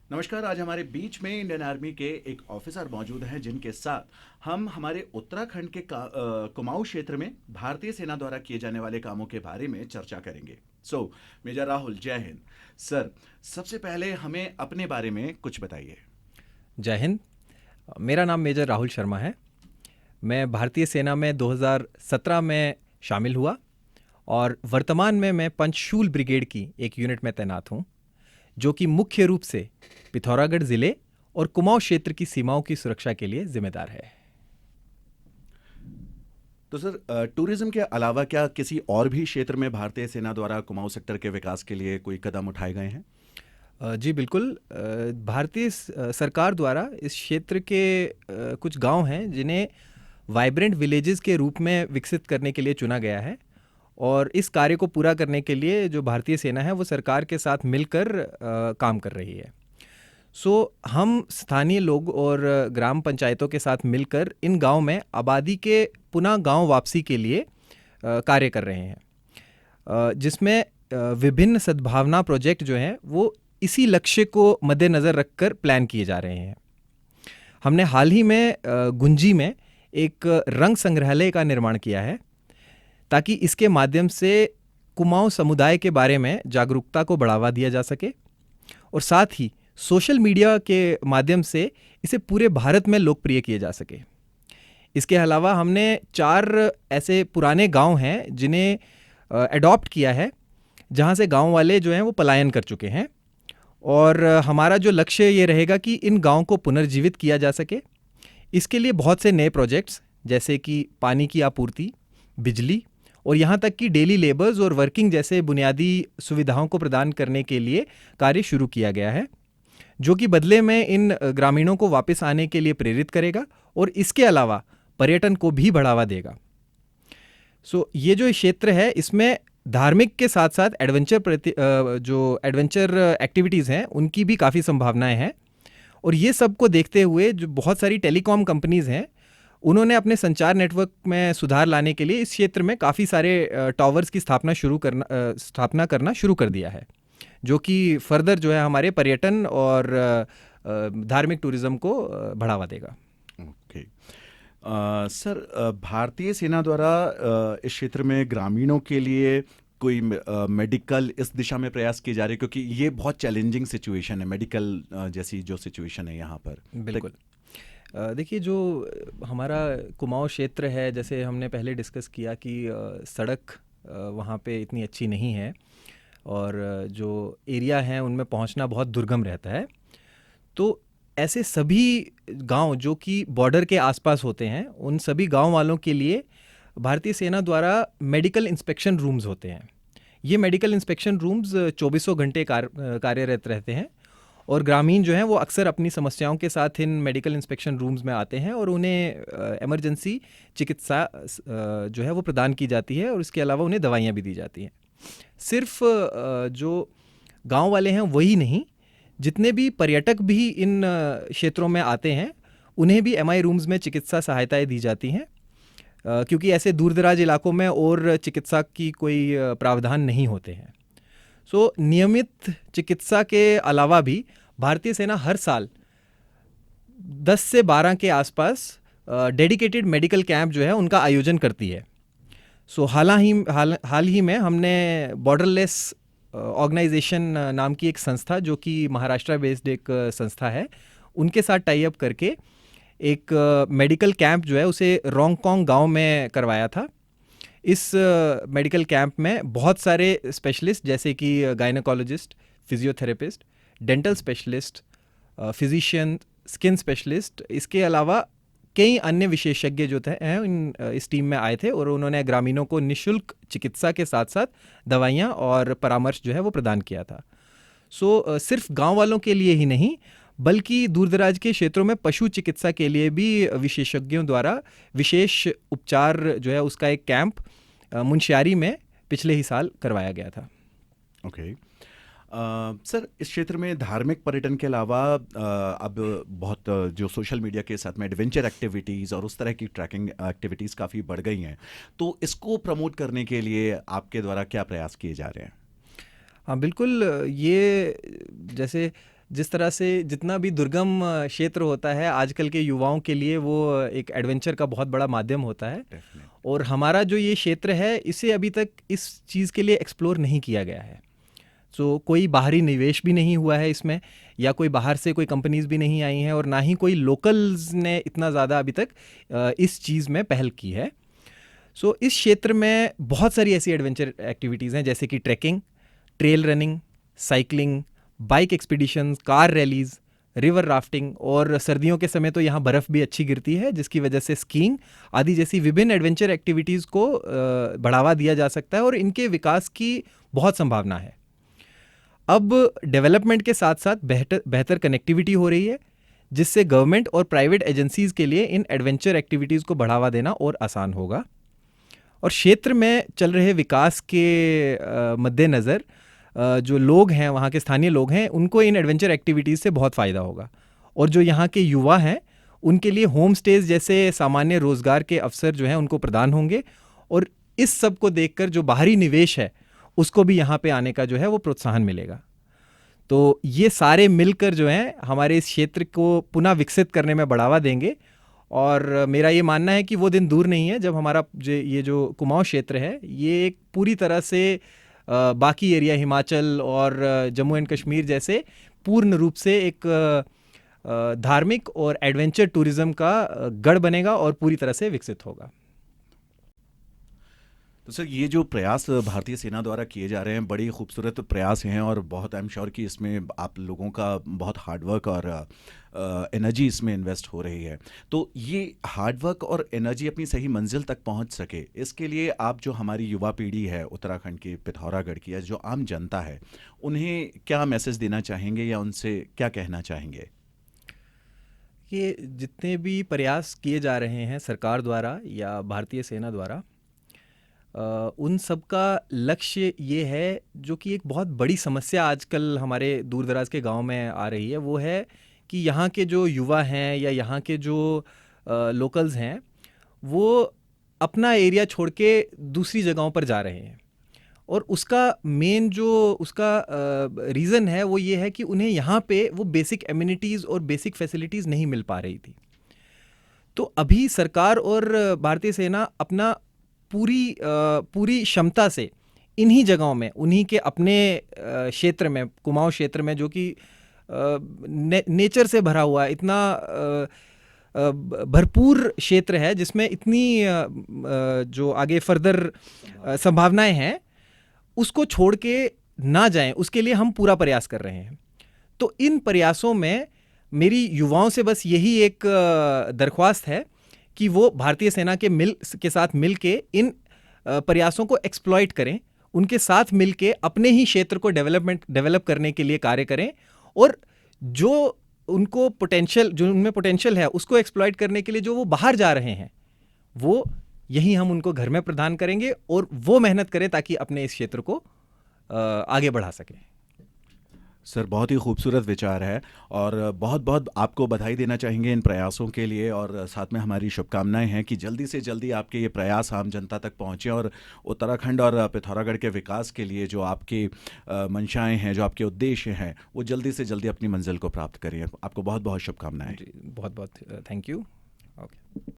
नमस्कार। आज हमारे बीच में इंडियन आर्मी के एक ऑफिसर मौजूद हैं जिनके साथ हम हमारे उत्तराखंड के कुमाऊं क्षेत्र में भारतीय सेना द्वारा किए जाने वाले कामों के बारे में चर्चा करेंगे। मेजर राहुल, जय हिंद। सर, सबसे पहले हमें अपने बारे में कुछ बताइए। जय हिंद। मेरा नाम मेजर राहुल शर्मा है। मैं भारतीय सेना में 2017 में शामिल हुआ और वर्तमान में मैं पंचशूल ब्रिगेड की एक यूनिट में तैनात हूं, जो कि मुख्य रूप से पिथौरागढ़ ज़िले और कुमाऊं क्षेत्र की सीमाओं की सुरक्षा के लिए जिम्मेदार है। तो सर, टूरिज्म के अलावा क्या किसी और भी क्षेत्र में भारतीय सेना द्वारा कुमाऊं सेक्टर के विकास के लिए कोई कदम उठाए गए हैं? जी बिल्कुल। भारतीय सरकार द्वारा इस क्षेत्र के कुछ गांव हैं जिन्हें वाइब्रेंट विलेजेस के रूप में विकसित करने के लिए चुना गया है, और इस कार्य को पूरा करने के लिए जो भारतीय सेना है वो सरकार के साथ मिलकर काम कर रही है। हम स्थानीय लोग और ग्राम पंचायतों के साथ मिलकर इन गांव में आबादी के पुनः गांव वापसी के लिए कार्य कर रहे हैं, जिसमें विभिन्न सद्भावना प्रोजेक्ट जो हैं वो इसी लक्ष्य को मद्देनज़र रखकर प्लान किए जा रहे हैं। हमने हाल ही में गुंजी में एक रंग संग्रहालय का निर्माण किया है, ताकि इसके माध्यम से कुमाऊं समुदाय के बारे में जागरूकता को बढ़ावा दिया जा सके, और साथ ही सोशल मीडिया के माध्यम से इसे पूरे भारत में लोकप्रिय किया जा सके। इसके अलावा हमने 4 ऐसे पुराने गांव हैं जिन्हें अडॉप्ट किया है, जहां से गांव वाले जो हैं वो पलायन कर चुके हैं, और हमारा जो लक्ष्य ये रहेगा कि इन गांव को पुनर्जीवित किया जा सके। इसके लिए बहुत से नए प्रोजेक्ट्स, जैसे कि पानी की आपूर्ति, बिजली और यहाँ तक कि डेली लेबर्स और वर्किंग जैसे बुनियादी सुविधाओं को प्रदान करने के लिए कार्य शुरू किया गया है, जो कि बदले में इन ग्रामीणों को वापस आने के लिए प्रेरित करेगा और इसके अलावा पर्यटन को भी बढ़ावा देगा। ये जो क्षेत्र है, इसमें धार्मिक के साथ साथ जो एडवेंचर एक्टिविटीज़ हैं उनकी भी काफ़ी संभावनाएं हैं, और ये सब को देखते हुए जो बहुत सारी टेलीकॉम कंपनीज़ हैं, उन्होंने अपने संचार नेटवर्क में सुधार लाने के लिए इस क्षेत्र में काफ़ी सारे टावर्स की स्थापना करना शुरू कर दिया है, जो कि फर्दर जो है हमारे पर्यटन और धार्मिक टूरिज्म को बढ़ावा देगा। ओके। सर, भारतीय सेना द्वारा इस क्षेत्र में ग्रामीणों के लिए कोई मेडिकल इस दिशा में प्रयास किए जा रहे हैं, क्योंकि ये बहुत चैलेंजिंग सिचुएशन है, मेडिकल जैसी जो सिचुएशन है यहाँ पर। बिल्कुल। देखिए, जो हमारा कुमाऊं क्षेत्र है, जैसे हमने पहले डिस्कस किया कि सड़क वहाँ पे इतनी अच्छी नहीं है, और जो एरिया हैं उनमें पहुँचना बहुत दुर्गम रहता है। तो ऐसे सभी गांव जो कि बॉर्डर के आसपास होते हैं, उन सभी गांव वालों के लिए भारतीय सेना द्वारा मेडिकल इंस्पेक्शन रूम्स होते हैं। ये मेडिकल इंस्पेक्शन रूम्स 24 घंटे कार्यरत रहते हैं, और ग्रामीण जो हैं वो अक्सर अपनी समस्याओं के साथ इन मेडिकल इंस्पेक्शन रूम्स में आते हैं, और उन्हें इमरजेंसी चिकित्सा जो है वो प्रदान की जाती है, और इसके अलावा उन्हें दवाइयाँ भी दी जाती हैं। सिर्फ जो गांव वाले हैं वही नहीं, जितने भी पर्यटक भी इन क्षेत्रों में आते हैं उन्हें भी एमआई रूम्स में चिकित्सा सहायताएं दी जाती हैं, क्योंकि ऐसे दूर दराज इलाकों में और चिकित्सा की कोई प्रावधान नहीं होते हैं। नियमित चिकित्सा के अलावा भी भारतीय सेना हर साल 10 से 12 के आसपास डेडिकेटेड मेडिकल कैंप जो है उनका आयोजन करती है। हाल ही में हमने बॉर्डरलेस ऑर्गेनाइजेशन नाम की एक संस्था, जो कि महाराष्ट्र बेस्ड एक संस्था है, उनके साथ टाई अप करके एक मेडिकल कैंप जो है उसे रोंगकोंग गांव में करवाया था। इस मेडिकल कैंप में बहुत सारे स्पेशलिस्ट, जैसे कि gynaecologist, physiotherapist, dental specialist, physician, skin specialist, इसके अलावा कई अन्य विशेषज्ञ जो हैं इस टीम में आए थे, और उन्होंने ग्रामीणों को निःशुल्क चिकित्सा के साथ साथ दवाइयाँ और परामर्श जो है वो प्रदान किया था। सिर्फ गांव वालों के लिए ही नहीं, बल्कि दूरदराज के क्षेत्रों में पशु चिकित्सा के लिए भी विशेषज्ञों द्वारा विशेष उपचार जो है उसका एक कैंप मुंशियारी में पिछले ही साल करवाया गया था। ओके। सर, इस क्षेत्र में धार्मिक पर्यटन के अलावा अब बहुत जो सोशल मीडिया के साथ में एडवेंचर एक्टिविटीज़ और उस तरह की ट्रैकिंग एक्टिविटीज़ काफ़ी बढ़ गई हैं, तो इसको प्रमोट करने के लिए आपके द्वारा क्या प्रयास किए जा रहे हैं? हाँ बिल्कुल। ये जैसे जिस तरह से जितना भी दुर्गम क्षेत्र होता है आजकल के युवाओं के लिए, वो एक एडवेंचर का बहुत बड़ा माध्यम होता है। Definitely. और हमारा जो ये क्षेत्र है, इसे अभी तक इस चीज़ के लिए एक्सप्लोर नहीं किया गया है। सो कोई बाहरी निवेश भी नहीं हुआ है इसमें, या कोई बाहर से कोई कंपनीज भी नहीं आई हैं, और ना ही कोई लोकल्स ने इतना ज़्यादा अभी तक इस चीज़ में पहल की है। सो इस क्षेत्र में बहुत सारी ऐसी एडवेंचर एक्टिविटीज़ हैं, जैसे कि trekking, trail running, cycling, bike expeditions, car rallies, river rafting, और सर्दियों के समय तो यहाँ बर्फ़ भी अच्छी गिरती है, जिसकी वजह से स्कीइंग आदि जैसी विभिन्न एडवेंचर एक्टिविटीज़ को बढ़ावा दिया जा सकता है, और इनके विकास की बहुत संभावना है। अब डेवलपमेंट के साथ साथ बेहतर कनेक्टिविटी हो रही है, जिससे गवर्नमेंट और प्राइवेट एजेंसीज़ के लिए इन एडवेंचर एक्टिविटीज़ को बढ़ावा देना और आसान होगा। और क्षेत्र में चल रहे विकास के मद्देनज़र जो लोग हैं, वहाँ के स्थानीय लोग हैं, उनको इन एडवेंचर एक्टिविटीज़ से बहुत फ़ायदा होगा। और जो यहाँ के युवा हैं, उनके लिए होम स्टेज जैसे सामान्य रोज़गार के अवसर जो हैं उनको प्रदान होंगे, और इस सब को देखकर जो बाहरी निवेश है उसको भी यहाँ पे आने का जो है वो प्रोत्साहन मिलेगा। तो ये सारे मिलकर जो हैं हमारे इस क्षेत्र को पुनः विकसित करने में बढ़ावा देंगे। और मेरा ये मानना है कि वो दिन दूर नहीं है जब हमारा ये जो कुमाऊं क्षेत्र है, ये एक पूरी तरह से बाकी एरिया हिमाचल और जम्मू एंड कश्मीर जैसे पूर्ण रूप से एक धार्मिक और एडवेंचर टूरिज्म का गढ़ बनेगा और पूरी तरह से विकसित होगा। तो सर, ये जो प्रयास भारतीय सेना द्वारा किए जा रहे हैं, बड़ी खूबसूरत प्रयास हैं, और बहुत आई एम श्योर कि इसमें आप लोगों का बहुत हार्डवर्क और एनर्जी इसमें इन्वेस्ट हो रही है। तो ये हार्डवर्क और एनर्जी अपनी सही मंजिल तक पहुंच सके, इसके लिए आप जो हमारी युवा पीढ़ी है उत्तराखंड की, पिथौरागढ़ की, या जो आम जनता है, उन्हें क्या मैसेज देना चाहेंगे या उनसे क्या कहना चाहेंगे? ये जितने भी प्रयास किए जा रहे हैं सरकार द्वारा या भारतीय सेना द्वारा, उन सब का लक्ष्य ये है, जो कि एक बहुत बड़ी समस्या आजकल हमारे दूर दराज के गांव में आ रही है, वो है कि यहाँ के जो युवा हैं या यहाँ के जो लोकल्स हैं, वो अपना एरिया छोड़ के दूसरी जगहों पर जा रहे हैं। और उसका मेन जो उसका रीज़न है वो ये है कि उन्हें यहाँ पे वो बेसिक एमिनिटीज़ और बेसिक फैसिलिटीज़ नहीं मिल पा रही थी। तो अभी सरकार और भारतीय सेना अपना पूरी क्षमता से इन्हीं जगहों में, उन्हीं के अपने क्षेत्र में, कुमाऊं क्षेत्र में, जो कि नेचर से भरा हुआ इतना भरपूर क्षेत्र है, जिसमें इतनी जो आगे फर्दर संभावनाएं हैं, उसको छोड़ के ना जाएं, उसके लिए हम पूरा प्रयास कर रहे हैं। तो इन प्रयासों में मेरी युवाओं से बस यही एक दरख्वास्त है कि वो भारतीय सेना के साथ मिल के इन प्रयासों को एक्सप्लॉइट करें, उनके साथ मिल के अपने ही क्षेत्र को डेवलप करने के लिए कार्य करें, और जो उनमें पोटेंशियल है उसको एक्सप्लॉइट करने के लिए जो वो बाहर जा रहे हैं, वो यही हम उनको घर में प्रदान करेंगे, और वो मेहनत करें ताकि अपने इस क्षेत्र को आगे बढ़ा सकें। सर, बहुत ही खूबसूरत विचार है, और बहुत बहुत आपको बधाई देना चाहेंगे इन प्रयासों के लिए, और साथ में हमारी शुभकामनाएं हैं कि जल्दी से जल्दी आपके ये प्रयास आम जनता तक पहुँचे, और उत्तराखंड और पिथौरागढ़ के विकास के लिए जो आपकी मंशाएं हैं, जो आपके उद्देश्य हैं, वो जल्दी से जल्दी अपनी मंजिल को प्राप्त करें। आपको बहुत बहुत शुभकामनाएं। बहुत बहुत थैंक यू। ओके।